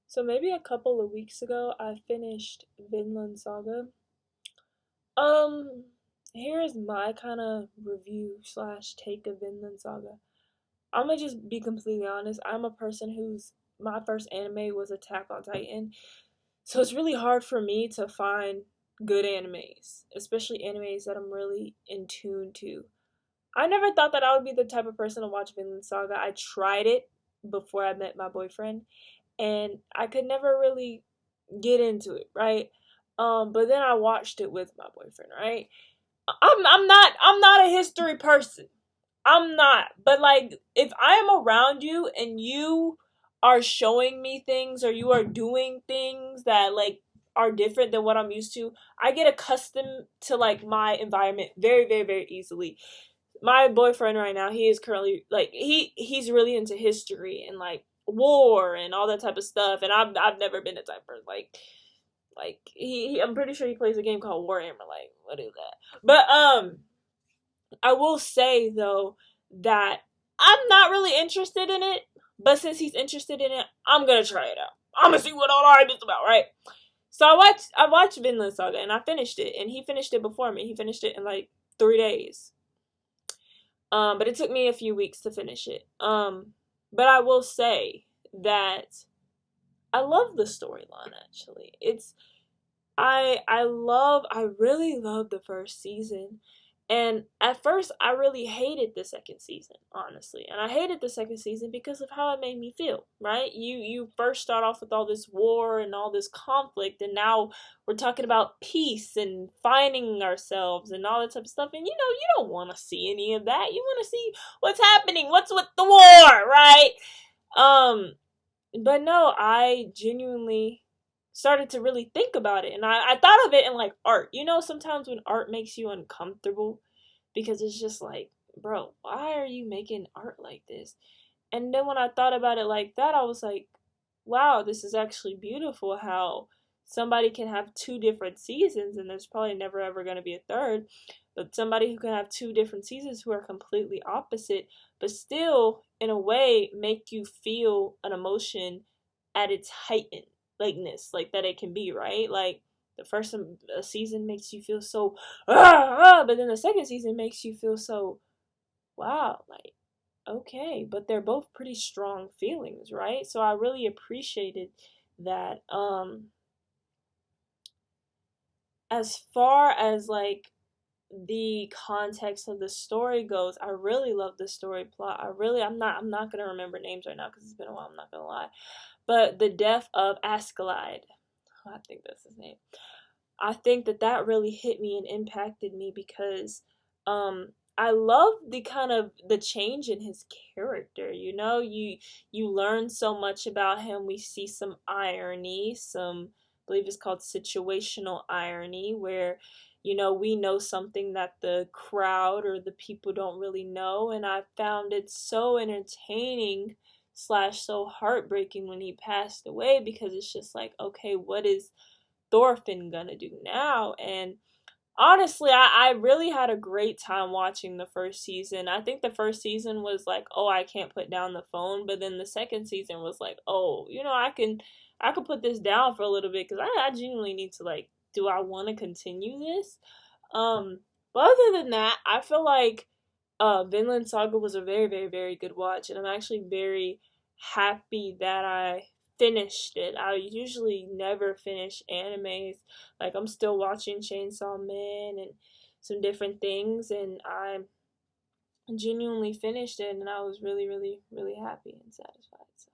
So maybe a couple of weeks ago, I finished Vinland Saga. Um, Here's my kind of review slash take of Vinland Saga. I'm gonna just be completely honest. I'm a person whose my first anime was Attack on Titan, so it's really hard for me to find good animes, especially animes that I'm really in tune to. I never thought that I would be the type of person to watch Vinland Saga. I tried it before I met my boyfriend, and I could never really get into it, right? But then I watched it with my boyfriend, right? I'm not a history person. I'm not. But like if I am around you and you are showing me things or you are doing things that like are different than what I'm used to, I get accustomed to like my environment very, very, very easily. My boyfriend right now, he is currently like he's really into history and like war and all that type of stuff, and I've never been the type of like I'm pretty sure he plays a game called Warhammer. Like, what is that? But I will say though that I'm not really interested in it. But since he's interested in it, I'm gonna try it out. I'm gonna see what all the hype is about, right? So I watched Vinland Saga and I finished it, and he finished it before me. He finished it in like 3 days. But it took me a few weeks to finish it. But I will say that I love the storyline actually. I really love the first season. And at first I really hated the second season, honestly. And I hated the second season because of how it made me feel, right? You first start off with all this war and all this conflict, and now we're talking about peace and finding ourselves and all that type of stuff. And you don't want to see any of that. You want to see what's happening, what's with the war, right? Um but no, I genuinely started to really think about it. And I thought of it in like art. Sometimes when art makes you uncomfortable because it's just like, bro, why are you making art like this? And then when I thought about it like that, I was like, wow, this is actually beautiful how somebody can have two different seasons, and there's probably never ever going to be a third, but somebody who can have two different seasons who are completely opposite, but still, in a way, make you feel an emotion at its heightened likeness, like that it can be, right? Like the first season makes you feel so, but then the second season makes you feel so, wow, like okay, but they're both pretty strong feelings, right? So I really appreciated that. As far as like the context of the story goes, I really love the story plot. I'm not gonna remember names right now because it's been a while. I'm not gonna lie, but the death of Askeladd, I think that's his name. I think that really hit me and impacted me because I love the kind of the change in his character. You learn so much about him. We see some irony, some I believe it's called situational irony, where we know something that the crowd or the people don't really know, and I found it so entertaining slash so heartbreaking when he passed away, because it's just like, okay, what is Thorfinn gonna do now? And honestly, I really had a great time watching the first season. I think the first season was like, oh, I can't put down the phone, but then the second season was like, oh, I can put this down for a little bit because I genuinely need to like, do I want to continue this? But other than that, I feel like Vinland Saga was a very, very, very good watch, and I'm actually very happy that I finished it. I usually never finish animes. Like, I'm still watching Chainsaw Man and some different things, and I genuinely finished it, and I was really, really, really happy and satisfied. So.